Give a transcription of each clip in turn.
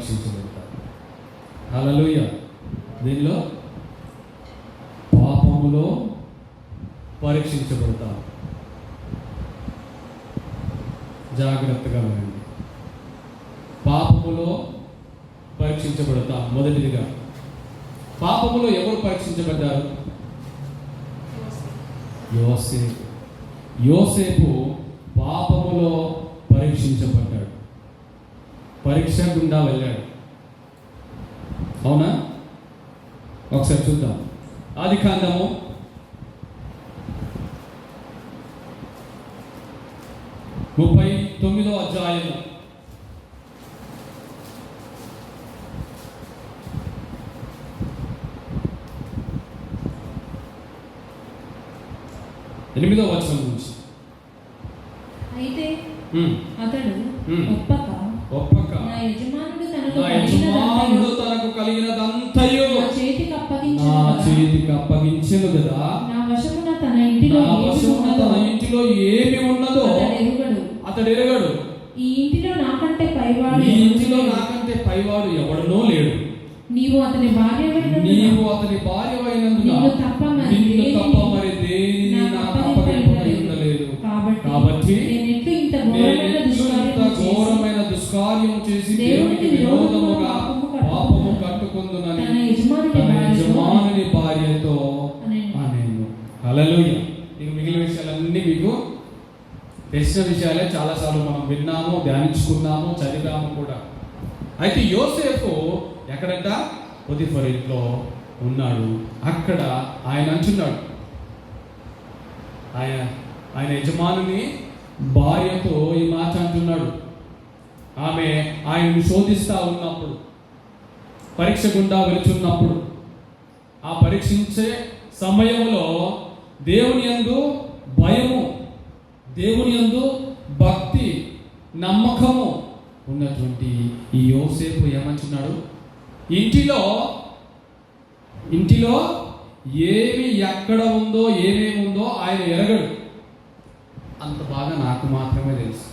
పరీక్షించబడతారు. హల్లెలూయా. దీనిలో పాపములో పరీక్షించబడతాం. జాగ్రత్తగా ఉండండి. పాపములో పరీక్షించబడతాం. మొదటిదిగా పాపములో ఎవరు పరీక్షించబడ్డారు? యోసేపు పాపములో పరీక్షించబడ్డాడు. పరీక్ష గుండా వెళ్ళాడు. అవునా? ఒకసారి చూద్దాం. ఆదికాండము 39వ అధ్యాయము 8వ వచనం నుంచి. అయితే అతడు ఒప్పక నా యజమానుడు తనకు కలిగినదంతయు నా చేతికి అప్పగించెను కదా, నా వశమున తన ఇంటిలో ఏమి ఉన్నదో అతడు ఎరుగడు. ఈ ఇంటిలో నాకంటే పైవాడు ఎవడనో లేడు. నీవు అతని భార్యవైనందున నిన్ను తప్ప మరి దేనిని నాకు అప్పగింపబడి ఉండలేదు. కాబట్టి ఇంత ఘోరమైన దుష్కార్యం చేసి దేవునికి విరోధముగా పాపము కట్టుకొందునని తన యజమానుని భార్యతో అనెను. హల్లెలూయా. ఇక మిగిలిన విషయాలన్నీ మీకు తెలిసిన విషయాలే. చాలాసార్లు మనం విన్నాము, ధ్యానించుకున్నాము, చదివాము కూడా. అయితే యోసేపు ఎక్కడంట? పొతిఫర్ ఇంట్లో ఉన్నాడు. అక్కడ ఆయన అంటున్నాడు, ఆయన యజమానుని భార్యతో ఈ మాట అంటున్నాడు. ఆమె ఆయనను శోధిస్తూ ఉన్నప్పుడు, పరీక్ష గుండా వెళుతున్నప్పుడు, ఆ పరీక్షించే సమయంలో దేవుని యందు భయము, దేవుని యందు భక్తి, నమ్మకము ఉన్నటువంటి ఈ యోసేపు ఏమంటున్నాడు? ఇంటిలో ఏమి ఎక్కడ ఉందో ఏమేమి ఉందో ఆయన ఎరగడు. అంత బాగా నాకు మాత్రమే తెలుసు.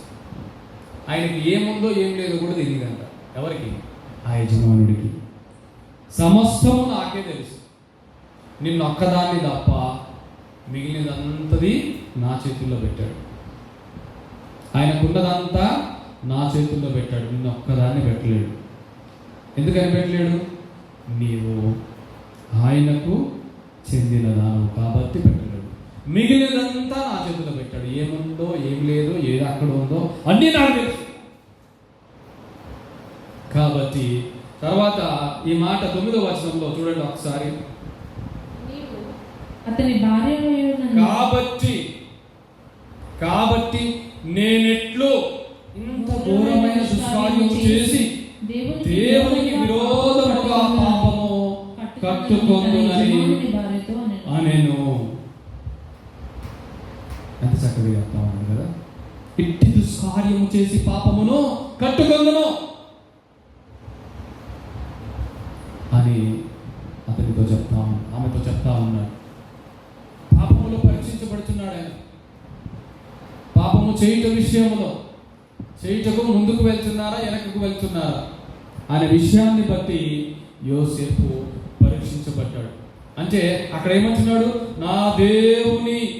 ఆయనకి ఏముందో ఏం లేదో కూడా తెలియదంట. ఎవరికి? ఆ యజమానుడికి. సమస్తము నాకే తెలుసు, నిన్ను ఒక్కదాన్ని తప్ప మిగిలినదంతది నా చేతుల్లో పెట్టాడు. ఆయనకున్నదంతా నా చేతుల్లో పెట్టాడు, నిన్ను ఒక్కదాన్ని పెట్టలేడు. ఎందుకని పెట్టలేడు? నీవు ఆయనకు చెందినదాను కాబట్టి పెట్టలేడు. మిగిలినదంతా నా చేతుల్లో పెట్టాడు. ఏముందో ఏం లేదో ఏది అక్కడ ఉందో అన్నీ నాకు తెలుసు. కాబట్టి తర్వాత ఈ మాట 9వ వచనంలో చూడండి ఒకసారి. అతని భార్య కాబట్టి నేనెట్లు ఇంత ఘోరమైన దుష్కార్యం చేసి దేవునికి విరోధముగా పాపము కట్టుకొందునని అనెను. ఎంత చక్కగా చెప్తా ఉన్నాను కదా. ఇట్టి దుష్కార్యము చేసి పాపమును కట్టుకొందును అని అతనితో ఆమెతో చెప్తా ఉన్నాడు. పాపములో పరీక్షించబడుతున్నాడు ఆయన. పాపము చేయుట విషయంలో చేయుటకు ముందుకు వెళ్తున్నారా వెనకకు వెళ్తున్నారా అనే విషయాన్ని బట్టి యోసేపు పరీక్షించబడ్డాడు. అంటే అక్కడ ఏమంటున్నాడు? నా దేవునికి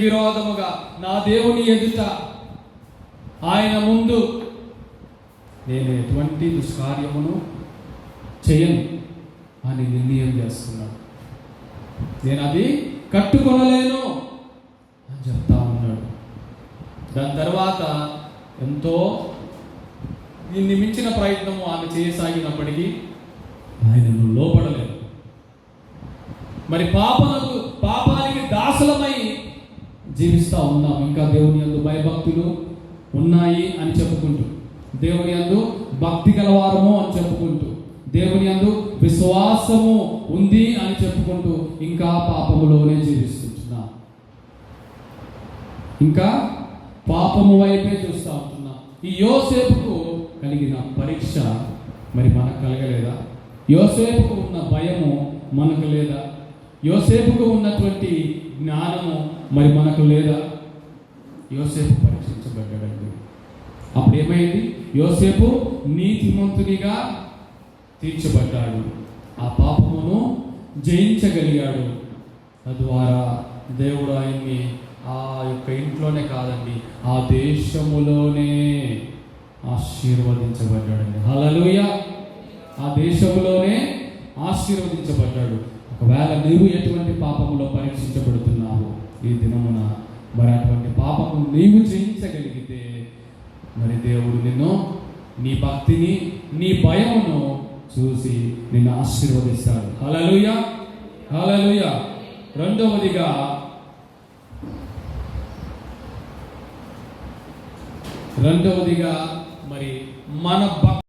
విరోధముగా, నా దేవుని ఎదుట, ఆయన ముందు నేను ఎటువంటి దుష్కార్యమును చేయను అని నిర్ణయం చేస్తున్నాడు. నేను అది కట్టుకొనలేను అని చెప్తా ఉన్నాడు. దాని తర్వాత ఎంతో దీన్ని మించిన ప్రయత్నము ఆమె చేయసాగినప్పటికీ ఆయనను లోపడలేదు. మరి పాపానికి దాసులమై జీవిస్తూ ఉన్నాం. ఇంకా దేవుని యందు భయభక్తులు ఉన్నాయి అని చెప్పుకుంటూ, దేవుని యందు భక్తి గలవారము అని చెప్పుకుంటూ, దేవుని యందు విశ్వాసము ఉంది అని చెప్పుకుంటూ ఇంకా పాపములోనే జీవిస్తున్నాం. ఇంకా పాపము వైపే చూస్తూ ఉంటున్నాం. ఈ యోసేపుకు కలిగిన పరీక్ష మరి మనకు కలగలేదా? యోసేపుకు ఉన్న భయము మనకు లేదా? యోసేపుకు ఉన్నటువంటి జ్ఞానము మరి మనకు లేదా? యోసేపు పరీక్షించబడ్డాడండి. అప్పుడు ఏమైంది? యోసేపు నీతిమంతునిగా తీర్చబడ్డాడు, ఆ పాపమును జయించగలిగాడు. తద్వారా దేవుడు ఆయన్ని ఆ యొక్క ఇంట్లోనే కాదండి, ఆ దేశములోనే ఆశీర్వదించబడ్డాడండి. హల్లెలూయా! ఆ దేశంలోనే ఆశీర్వదించబడ్డాడు. ఒకవేళ నీవు ఎటువంటి పాపములో పరీక్షించబడుతున్నావు ఈ దినమున, మరి అటువంటి పాపము నీవు జయించగలిగితే మరి దేవుడు నిన్ను, నీ భక్తిని, నీ భయమును చూసి నిన్ను ఆశీర్వదిస్తాడు. హల్లెలూయా! హల్లెలూయా! రెండవదిగా మరి మన